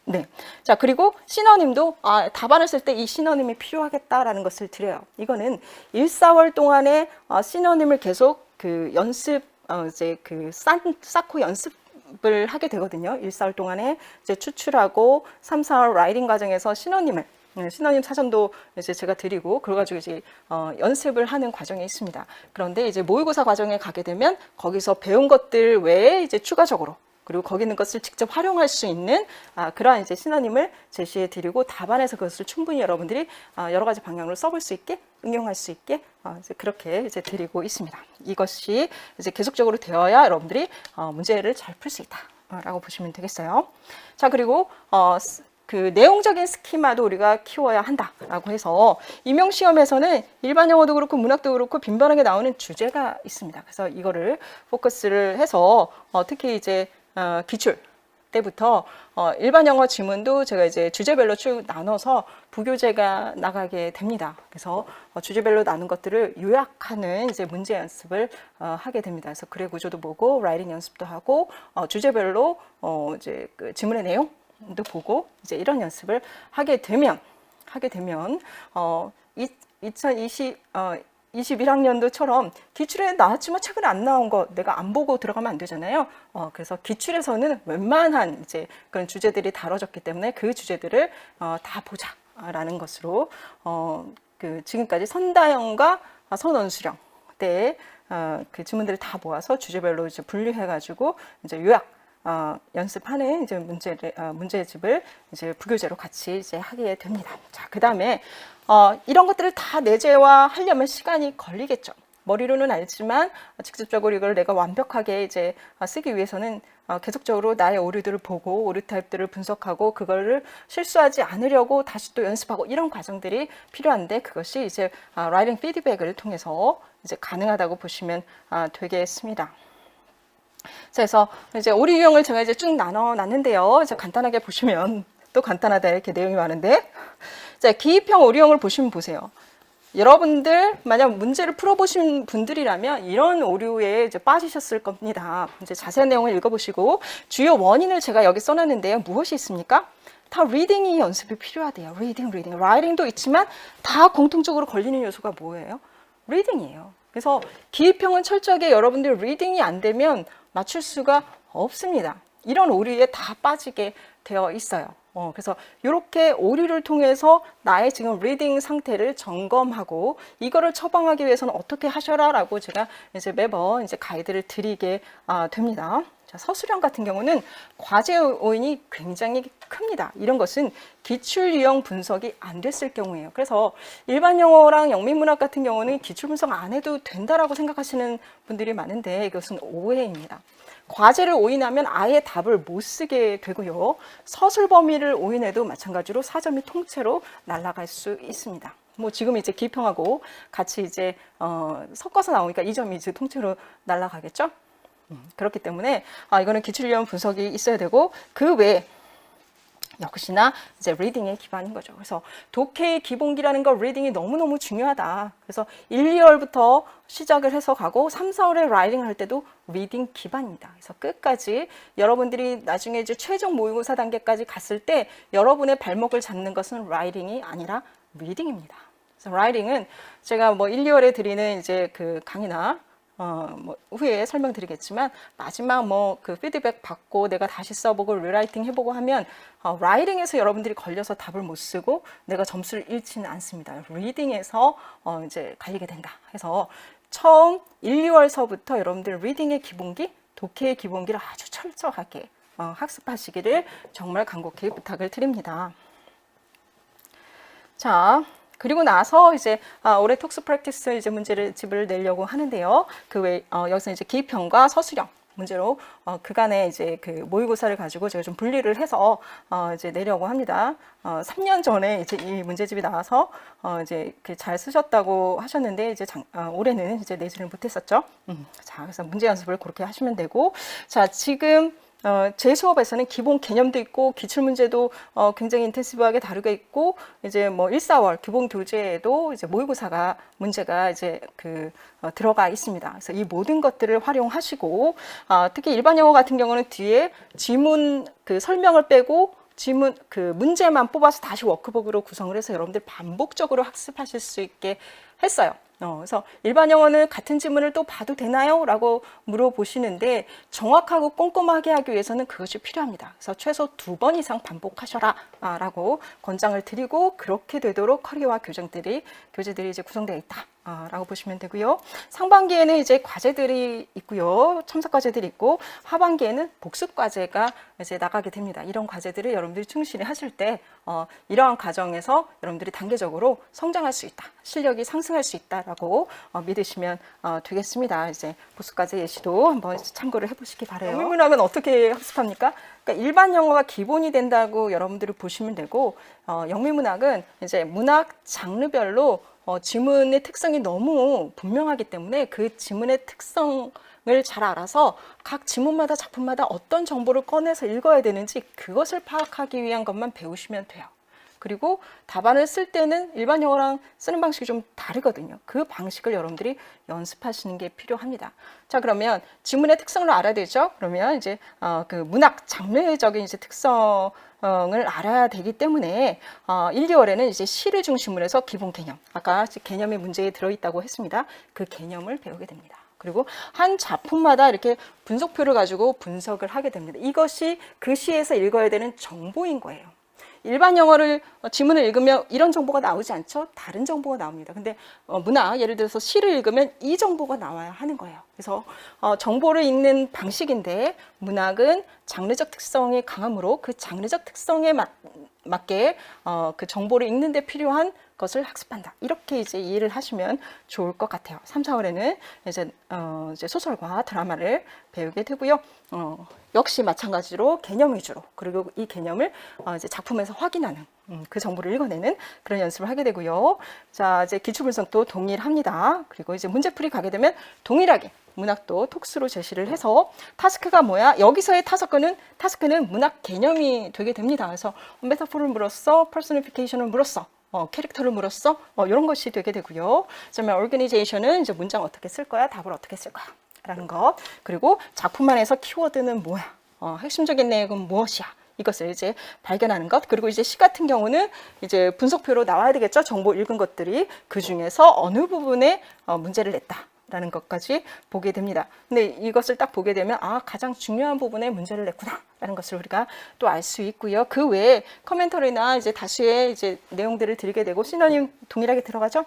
네. 자, 그리고 시너님도 답안을 쓸 때 이 시너님이 필요하겠다라는 것을 드려요. 이거는 1, 4월 동안에 시너님을 계속 그 연습, 이제 그 쌓고 연습을 하게 되거든요. 1, 4월 동안에 이제 추출하고 3, 4월 라이딩 과정에서 시너님 사전도 이제 제가 드리고, 그래가지고 이제 연습을 하는 과정이 있습니다. 그런데 이제 모의고사 과정에 가게 되면 거기서 배운 것들 외에 이제 추가적으로, 그리고 거기 있는 것을 직접 활용할 수 있는 그러한 이제 시너님을 제시해 드리고, 답안에서 그것을 충분히 여러분들이 여러 가지 방향으로 써볼 수 있게, 응용할 수 있게 이제 그렇게 이제 드리고 있습니다. 이것이 이제 계속적으로 되어야 여러분들이 문제를 잘 풀 수 있다라고 보시면 되겠어요. 자, 그리고 그 내용적인 스키마도 우리가 키워야 한다라고 해서 임용시험에서는 일반 영어도 그렇고 문학도 그렇고 빈번하게 나오는 주제가 있습니다. 그래서 이거를 포커스를 해서 특히 이제 기출 때부터 일반 영어 지문도 제가 이제 주제별로 쭉 나눠서 부교재가 나가게 됩니다. 그래서 주제별로 나눈 것들을 요약하는 이제 문제 연습을 하게 됩니다. 그래서 글의 구조도 보고 라이팅 연습도 하고 주제별로 이제 그 지문의 내용도 보고 이제 이런 연습을 하게 되면 21학년도처럼 기출에 나왔지만 최근에 안 나온 거 내가 안 보고 들어가면 안 되잖아요. 그래서 기출에서는 웬만한 이제 그런 주제들이 다뤄졌기 때문에 그 주제들을 다 보자라는 것으로 그 지금까지 선다형과 선원수령 때 그 지문들을 다 모아서 주제별로 이제 분류해가지고 이제 요약 연습하는 이제 문제집을 이제 부교재로 같이 이제 하게 됩니다. 자, 그 다음에 이런 것들을 다 내재화하려면 시간이 걸리겠죠. 머리로는 알지만 직접적으로 이걸 내가 완벽하게 이제 쓰기 위해서는 계속적으로 나의 오류들을 보고 오류 타입들을 분석하고 그거를 실수하지 않으려고 다시 또 연습하고 이런 과정들이 필요한데, 그것이 이제 라이팅 피드백을 통해서 이제 가능하다고 보시면 되겠습니다. 그래서 이제 오류 유형을 제가 이제 쭉 나눠놨는데요. 이제 간단하게 보시면 또 간단하다 이렇게 내용이 많은데, 자, 기입형 오류형을 보시면 보세요. 여러분들 만약 문제를 풀어보신 분들이라면 이런 오류에 이제 빠지셨을 겁니다. 이제 자세한 내용을 읽어보시고 주요 원인을 제가 여기 써놨는데요. 무엇이 있습니까? 다 리딩이 연습이 필요하대요. 리딩. 라이팅도 있지만 다 공통적으로 걸리는 요소가 뭐예요? 리딩이에요. 그래서 기입형은 철저하게 여러분들 리딩이 안 되면 맞출 수가 없습니다. 이런 오류에 다 빠지게 되어 있어요. 그래서 이렇게 오류를 통해서 나의 지금 리딩 상태를 점검하고 이거를 처방하기 위해서는 어떻게 하셔라라고 제가 이제 매번 이제 가이드를 드리게 됩니다. 자, 서술형 같은 경우는 과제 요인이 굉장히 큽니다. 이런 것은 기출 유형 분석이 안 됐을 경우예요. 그래서 일반 영어랑 영민문학 같은 경우는 기출 분석 안 해도 된다라고 생각하시는 분들이 많은데 이것은 오해입니다. 과제를 오인하면 아예 답을 못 쓰게 되고요. 서술 범위를 오인해도 마찬가지로 4점이 통째로 날아갈 수 있습니다. 뭐 지금 이제 기평하고 같이 이제 섞어서 나오니까 2점이 이제 통째로 날아가겠죠. 그렇기 때문에 이거는 기출 유형 분석이 있어야 되고, 그 외에 역시나 이제 리딩의 기반인 거죠. 그래서 독해의 기본기라는 거 리딩이 너무너무 중요하다. 그래서 1, 2월부터 시작을 해서 가고 3, 4월에 라이딩을 할 때도 리딩 기반입니다. 그래서 끝까지 여러분들이 나중에 이제 최종 모의고사 단계까지 갔을 때 여러분의 발목을 잡는 것은 라이딩이 아니라 리딩입니다. 그래서 라이딩은 제가 뭐 1, 2월에 드리는 이제 그 강의나 뭐 후에 설명드리겠지만 마지막 뭐 그 피드백 받고 내가 다시 써보고 리라이팅 해보고 하면 라이팅에서 여러분들이 걸려서 답을 못 쓰고 내가 점수를 잃지는 않습니다. 리딩에서 이제 갈리게 된다. 해서 처음 1, 2월서부터 여러분들 리딩의 기본기, 독해의 기본기를 아주 철저하게 학습하시기를 정말 간곡히 부탁을 드립니다. 자, 그리고 나서 이제 올해 톡스 프랙티스 이제 문제집을 내려고 하는데요. 그 외 여기서 이제 기입형과 서술형 문제로 그간의 이제 그 모의고사를 가지고 제가 좀 분리를 해서 이제 내려고 합니다. 3년 전에 이제 이 문제집이 나와서 이제 잘 쓰셨다고 하셨는데 이제 올해는 이제 내지를 못했었죠. 자, 그래서 문제 연습을 그렇게 하시면 되고, 자, 지금 제 수업에서는 기본 개념도 있고 기출문제도 굉장히 인텐시브하게 다루게 있고, 이제 뭐 1, 4월 기본 교재에도 이제 모의고사가 문제가 이제 들어가 있습니다. 그래서 이 모든 것들을 활용하시고, 특히 일반 영어 같은 경우는 뒤에 지문 그 설명을 빼고 지문 문제만 뽑아서 다시 워크북으로 구성을 해서 여러분들 반복적으로 학습하실 수 있게 했어요. 그래서 일반 영어는 같은 지문을 또 봐도 되나요? 라고 물어보시는데 정확하고 꼼꼼하게 하기 위해서는 그것이 필요합니다. 그래서 최소 2번 이상 반복하셔라 라고 권장을 드리고 그렇게 되도록 커리어와 교재들이 이제 구성되어 있다. 라고 보시면 되고요. 상반기에는 이제 과제들이 있고요. 첨삭 과제들이 있고 하반기에는 복습 과제가 이제 나가게 됩니다. 이런 과제들을 여러분들이 충실히 하실 때 이러한 과정에서 여러분들이 단계적으로 성장할 수 있다. 실력이 상승할 수 있다라고 믿으시면 되겠습니다. 이제 복습 과제 예시도 한번 참고를 해보시기 바라요. 영미문학은 어떻게 학습합니까? 그러니까 일반 영어가 기본이 된다고 여러분들이 보시면 되고 영미문학은 이제 문학 장르별로 지문의 특성이 너무 분명하기 때문에 그 지문의 특성을 잘 알아서 각 지문마다 작품마다 어떤 정보를 꺼내서 읽어야 되는지 그것을 파악하기 위한 것만 배우시면 돼요. 그리고 답안을 쓸 때는 일반 영어랑 쓰는 방식이 좀 다르거든요. 그 방식을 여러분들이 연습하시는 게 필요합니다. 자, 그러면 지문의 특성을 알아야 되죠. 그러면 이제 그 문학 장르적인 이제 특성을 알아야 되기 때문에 1, 2월에는 이제 시를 중심으로 해서 기본 개념, 아까 개념의 문제에 들어있다고 했습니다. 그 개념을 배우게 됩니다. 그리고 한 작품마다 이렇게 분석표를 가지고 분석을 하게 됩니다. 이것이 그 시에서 읽어야 되는 정보인 거예요. 일반 영어를 지문을 읽으면 이런 정보가 나오지 않죠? 다른 정보가 나옵니다. 근데 문학, 예를 들어서 시를 읽으면 이 정보가 나와야 하는 거예요. 그래서 정보를 읽는 방식인데 문학은 장르적 특성이 강하므로 그 장르적 특성에 맞게 그 정보를 읽는 데 필요한 것을 학습한다. 이렇게 이제 이해를 하시면 좋을 것 같아요. 3, 4월에는 이제 소설과 드라마를 배우게 되고요. 역시 마찬가지로 개념 위주로, 그리고 이 개념을 이제 작품에서 확인하는 그 정보를 읽어내는 그런 연습을 하게 되고요. 자, 이제 기출분석도 동일합니다. 그리고 이제 문제풀이 가게 되면 동일하게 문학도 톡스로 제시를 해서 타스크가 뭐야? 여기서의 타스크는 문학 개념이 되게 됩니다. 그래서 메타포를 물었어, 퍼스니피케이션을 물었어, 캐릭터를 물었어, 이런 것이 되게 되고요. 그다음에 오르가니제이션은 이제 문장 어떻게 쓸 거야, 답을 어떻게 쓸 거야 라는 것, 그리고 작품 안에서 키워드는 뭐야, 핵심적인 내용은 무엇이야, 이것을 이제 발견하는 것. 그리고 이제 시 같은 경우는 이제 분석표로 나와야 되겠죠. 정보 읽은 것들이 그 중에서 어느 부분에 문제를 냈다 라는 것까지 보게 됩니다. 근데 이것을 딱 보게 되면 가장 중요한 부분에 문제를 냈구나 라는 것을 우리가 또 알 수 있고요. 그 외에 커멘터리나 이제 다수의 이제 내용들을 드리게 되고 시너님 동일하게 들어가죠.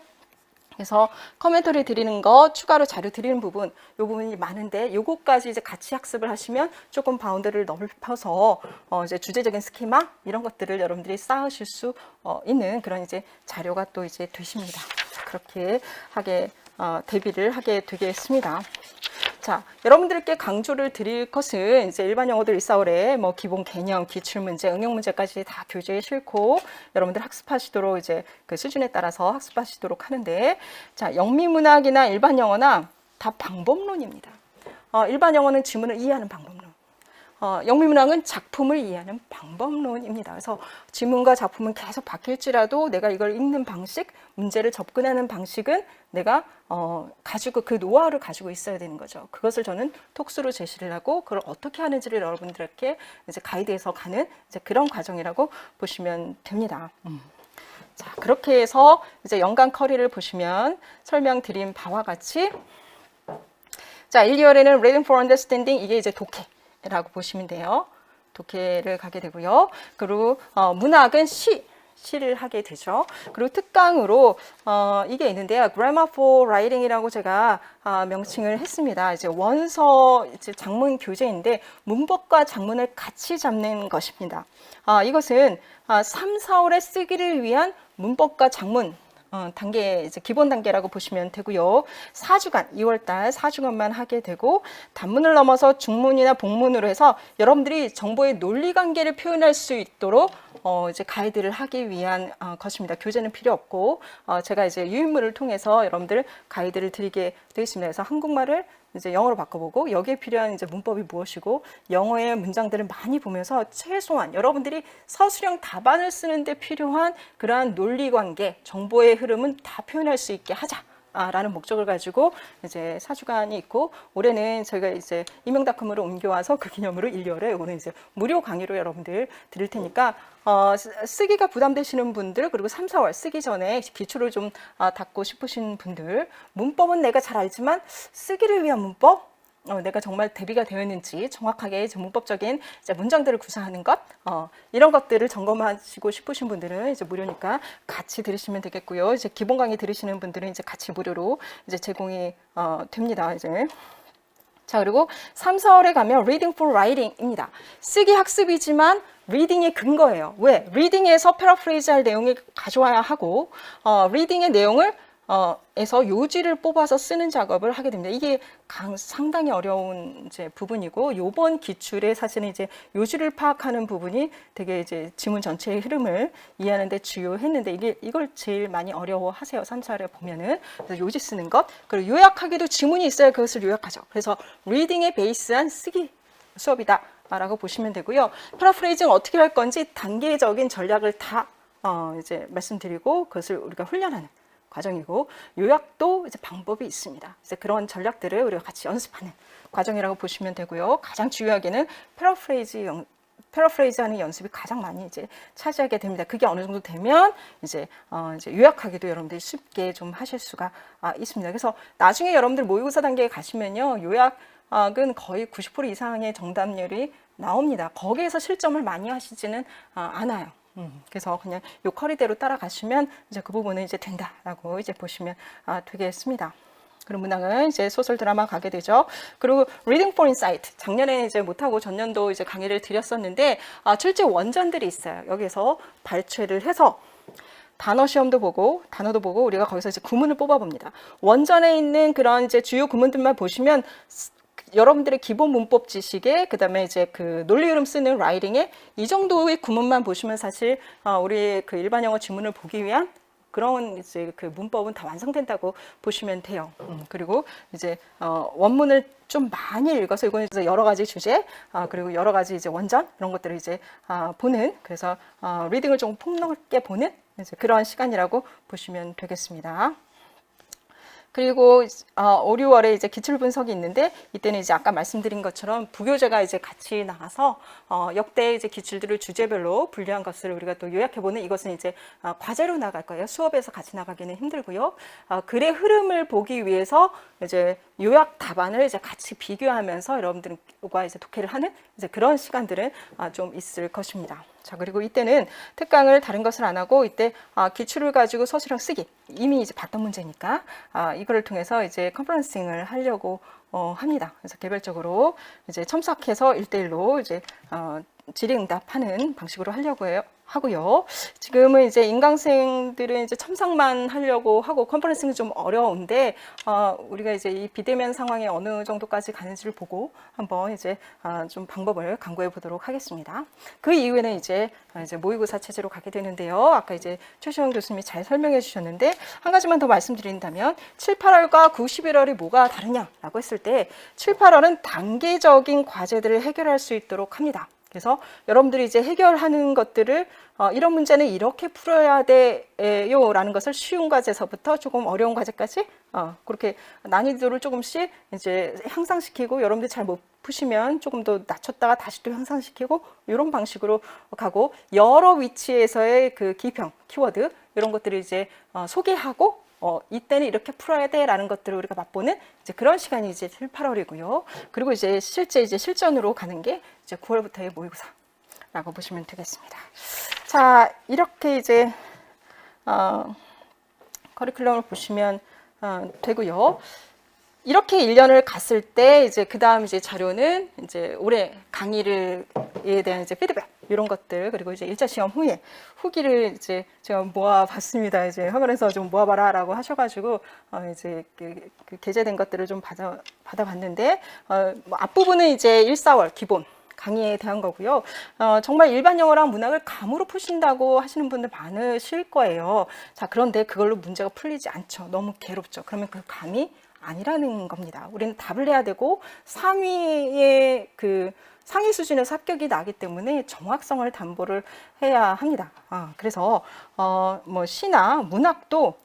그래서 커멘터리 드리는 거, 추가로 자료 드리는 부분, 이 부분이 많은데 요거까지 이제 같이 학습을 하시면 조금 바운드를 넓혀서 이제 주제적인 스키마 이런 것들을 여러분들이 쌓으실 수 있는 그런 이제 자료가 또 이제 되십니다. 그렇게 대비를 하게 되겠습니다. 자, 여러분들께 강조를 드릴 것은 이제 일반 영어들 1, 4월에 뭐 기본 개념, 기출 문제, 응용 문제까지 다 교재에 싣고 여러분들 학습하시도록 이제 그 수준에 따라서 학습하시도록 하는데, 자, 영미문학이나 일반 영어나 다 방법론입니다. 일반 영어는 지문을 이해하는 방법론. 영미문학은 작품을 이해하는 방법론입니다. 그래서 지문과 작품은 계속 바뀔지라도 내가 이걸 읽는 방식, 문제를 접근하는 방식은 내가 가지고 그 노하우를 가지고 있어야 되는 거죠. 그것을 저는 톡스로 제시를 하고 그걸 어떻게 하는지를 여러분들에게 이제 가이드해서 가는 이제 그런 과정이라고 보시면 됩니다. 자, 그렇게 해서 이제 연간 커리를 보시면 설명드린 바와 같이, 자, 1, 2월에는 Reading for Understanding, 이게 이제 독해라고 보시면 돼요. 독해를 가게 되고요. 그리고 문학은 시를 하게 되죠. 그리고 특강으로 이게 있는데요. Grammar for Writing이라고 제가 명칭을 했습니다. 이제 원서 이제 장문 교재인데 문법과 장문을 같이 잡는 것입니다. 이것은 3, 4월에 쓰기를 위한 문법과 장문 단계, 이제 기본 단계라고 보시면 되고요. 4주간, 2월달 4주간만 하게 되고, 단문을 넘어서 중문이나 복문으로 해서 여러분들이 정보의 논리 관계를 표현할 수 있도록 이제 가이드를 하기 위한 것입니다. 교재는 필요 없고, 제가 이제 유인물을 통해서 여러분들 가이드를 드리게 되겠습니다. 그래서 한국말을 이제 영어로 바꿔보고 여기에 필요한 이제 문법이 무엇이고 영어의 문장들을 많이 보면서 최소한 여러분들이 서술형 답안을 쓰는데 필요한 그러한 논리관계, 정보의 흐름은 다 표현할 수 있게 하자 라는 목적을 가지고 이제 4주간이 있고, 올해는 저희가 이제 이명닷컴으로 옮겨와서 그 기념으로 1월에 이거는 이제 무료 강의로 여러분들 드릴 테니까 쓰기가 부담되시는 분들, 그리고 3, 4월 쓰기 전에 기초를 좀 닦고 싶으신 분들, 문법은 내가 잘 알지만 쓰기를 위한 문법, 내가 정말 대비가 되어 있는지 정확하게 문법적인 이제 문장들을 구사하는 것, 이런 것들을 점검하시고 싶으신 분들은 이제 무료니까 같이 들으시면 되겠고요. 이제 기본 강의 들으시는 분들은 이제 같이 무료로 이제 제공이 됩니다. 이제. 자, 그리고 3, 4월에 가면 Reading for Writing입니다. 쓰기 학습이지만 리딩의 근거예요. 왜? 리딩에서 패러프레이즈 할 내용을 가져와야 하고, 리딩의 내용을 에서 요지를 뽑아서 쓰는 작업을 하게 됩니다. 이게 상당히 어려운 이제 부분이고, 요번 기출에 사실은 이제 요지를 파악하는 부분이 되게 이제 지문 전체의 흐름을 이해하는 데 주요했는데, 이걸 제일 많이 어려워하세요. 3, 4월에 보면은. 그래서 요지 쓰는 것, 그리고 요약하기도 지문이 있어야 그것을 요약하죠. 그래서 리딩에 베이스한 쓰기 수업이다 라고 보시면 되고요. 패러프레이징 어떻게 할 건지 단계적인 전략을 다 이제 말씀드리고, 그것을 우리가 훈련하는 과정이고, 요약도 이제 방법이 있습니다. 이제 그런 전략들을 우리가 같이 연습하는 과정이라고 보시면 되고요. 가장 중요하게는 패러프레이즈하는 연습이 가장 많이 이제 차지하게 됩니다. 그게 어느 정도 되면 이제 요약하기도 여러분들이 쉽게 좀 하실 수가 있습니다. 그래서 나중에 여러분들 모의고사 단계에 가시면요, 요약은 거의 90% 이상의 정답률이 나옵니다. 거기에서 실점을 많이 하시지는 않아요. 그래서 그냥 요 커리대로 따라가시면 이제 그 부분은 이제 된다라고 이제 보시면 되겠습니다. 그리고 문학은 이제 소설 드라마 가게 되죠. 그리고 Reading for Insight, 작년에 이제 못하고 전년도 이제 강의를 드렸었는데, 실제 원전들이 있어요. 여기서 발췌를 해서 단어 시험도 보고 단어도 보고 우리가 거기서 이제 구문을 뽑아봅니다. 원전에 있는 그런 이제 주요 구문들만 보시면 여러분들의 기본 문법 지식에, 그 다음에 이제 그 논리 흐름 쓰는 라이팅에 이 정도의 구문만 보시면 사실 우리 그 일반 영어 지문을 보기 위한 그런 이제 그 문법은 다 완성된다고 보시면 돼요. 그리고 이제 원문을 좀 많이 읽어서, 이거는 이제 여러 가지 주제, 그리고 여러 가지 이제 원전 이런 것들을 이제 보는, 그래서 리딩을 좀 폭넓게 보는 이제 그런 시간이라고 보시면 되겠습니다. 그리고 5, 6월에 이제 기출 분석이 있는데, 이때는 이제 아까 말씀드린 것처럼 부교재가 이제 같이 나와서 역대 이제 기출들을 주제별로 분류한 것을 우리가 또 요약해보는, 이것은 이제 과제로 나갈 거예요. 수업에서 같이 나가기는 힘들고요. 글의 흐름을 보기 위해서 이제 요약 답안을 이제 같이 비교하면서 여러분들과 이제 독해를 하는 이제 그런 시간들은 좀 있을 것입니다. 자, 그리고 이때는 특강을 다른 것을 안 하고, 이때 기출을 가지고 서술형 쓰기, 이미 이제 봤던 문제니까 이거를 통해서 이제 컨퍼런싱을 하려고 합니다. 그래서 개별적으로 이제 첨삭해서 1대1로 이제 질의응답하는 방식으로 하려고 하고요. 지금은 이제 인강생들은 이제 첨삭만 하려고 하고, 컨퍼런싱은 좀 어려운데, 우리가 이제 이 비대면 상황에 어느 정도까지 가는지를 보고 한번 이제 좀 방법을 강구해 보도록 하겠습니다. 그 이후에는 이제 모의고사 체제로 가게 되는데요. 아까 이제 최시영 교수님이 잘 설명해 주셨는데, 한 가지만 더 말씀드린다면 7, 8월과 9, 11월이 뭐가 다르냐라고 했을 때, 7, 8월은 단계적인 과제들을 해결할 수 있도록 합니다. 그래서 여러분들이 이제 해결하는 것들을 이런 문제는 이렇게 풀어야 돼요 라는 것을 쉬운 과제서부터 조금 어려운 과제까지 그렇게 난이도를 조금씩 이제 향상시키고, 여러분들이 잘 못 푸시면 조금 더 낮췄다가 다시 또 향상시키고, 이런 방식으로 가고, 여러 위치에서의 그 기평, 키워드 이런 것들을 이제 소개하고, 이때는 이렇게 풀어야 돼라는 것들을 우리가 맛보는 이제 그런 시간이 이제 7, 8월이고요. 그리고 이제 실제 이제 실전으로 가는 게 이제 9월부터의 모의고사라고 보시면 되겠습니다. 자, 이렇게 이제 커리큘럼을 보시면 되고요. 이렇게 1년을 갔을 때 이제 그다음 이제 자료는 이제 올해 강의에 대한 이제 피드백 이런 것들, 그리고 이제 1차 시험 후에 후기를 이제 제가 모아봤습니다. 이제 학원에서 좀 모아봐라라고 하셔가지고 이제 그 게재된 것들을 좀 받아봤는데, 뭐 앞부분은 이제 1, 4월 기본 강의에 대한 거고요. 정말 일반 영어랑 문학을 감으로 푸신다고 하시는 분들 많으실 거예요. 자, 그런데 그걸로 문제가 풀리지 않죠. 너무 괴롭죠. 그러면 그 감이 아니라는 겁니다. 우리는 답을 해야 되고, 상위 수준에서 합격이 나기 때문에 정확성을 담보를 해야 합니다. 그래서 뭐 시나 문학도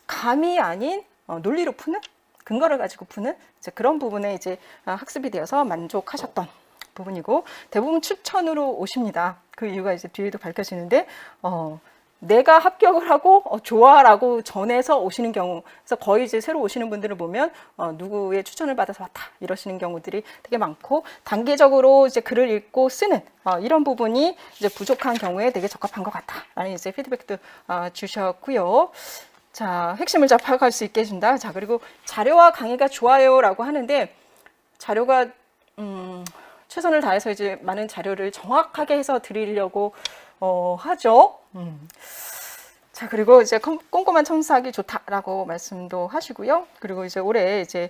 감이 아닌 논리로 푸는, 근거를 가지고 푸는 이제 그런 부분에 이제 학습이 되어서 만족하셨던 부분이고, 대부분 추천으로 오십니다. 그 이유가 이제 뒤에도 밝혀지는데, 내가 합격을 하고 좋아라고 전해서 오시는 경우, 그래서 거의 이제 새로 오시는 분들을 보면 누구의 추천을 받아서 왔다 이러시는 경우들이 되게 많고, 단계적으로 이제 글을 읽고 쓰는 이런 부분이 이제 부족한 경우에 되게 적합한 것 같다라는 이제 피드백도 주셨고요. 자, 핵심을 잡아갈 수 있게 해준다. 자, 그리고 자료와 강의가 좋아요라고 하는데, 자료가 최선을 다해서 이제 많은 자료를 정확하게 해서 드리려고 하죠. 자, 그리고 이제 꼼꼼한 첨삭이 좋다라고 말씀도 하시고요. 그리고 이제 올해 이제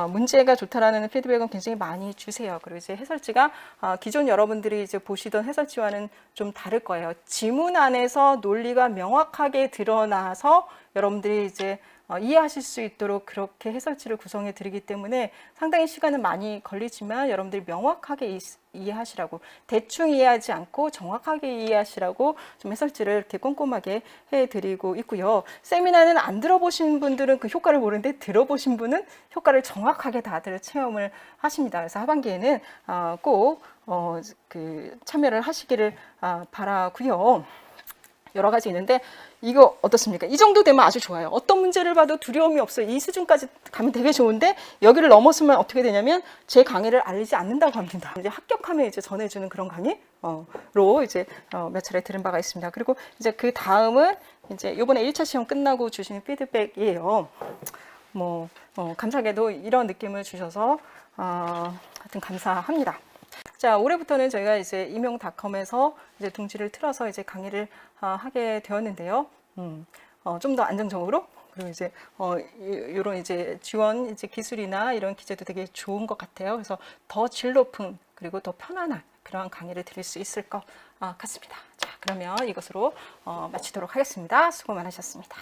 문제가 좋다라는 피드백은 굉장히 많이 주세요. 그리고 이제 해설지가 기존 여러분들이 이제 보시던 해설지와는 좀 다를 거예요. 지문 안에서 논리가 명확하게 드러나서 여러분들이 이제 이해하실 수 있도록 그렇게 해설지를 구성해 드리기 때문에 상당히 시간은 많이 걸리지만 여러분들이 명확하게 이해하시라고, 대충 이해하지 않고 정확하게 이해하시라고 좀 해설지를 이렇게 꼼꼼하게 해드리고 있고요. 세미나는 안 들어보신 분들은 그 효과를 모르는데, 들어보신 분은 효과를 정확하게 다들 체험을 하십니다. 그래서 하반기에는 꼭 참여를 하시기를 바라고요. 여러 가지 있는데, 이거 어떻습니까? 이 정도 되면 아주 좋아요. 어떤 문제를 봐도 두려움이 없어요. 이 수준까지 가면 되게 좋은데, 여기를 넘었으면 어떻게 되냐면 제 강의를 알리지 않는다고 합니다. 이제 합격하면 이제 전해주는 그런 강의로 이제 몇 차례 들은 바가 있습니다. 그리고 이제 그 다음은 이제 이번에 1차 시험 끝나고 주시는 피드백이에요. 감사하게도 이런 느낌을 주셔서 하여튼 감사합니다. 자, 올해부터는 저희가 이제 임용닷컴에서 이제 둥지를 틀어서 이제 강의를 하게 되었는데요. 좀 더 안정적으로, 그리고 이제 이런 이제 지원 이제 기술이나 이런 기재도 되게 좋은 것 같아요. 그래서 더 질 높은, 그리고 더 편안한 그런 강의를 드릴 수 있을 것 같습니다. 자, 그러면 이것으로 마치도록 하겠습니다. 수고 많으셨습니다.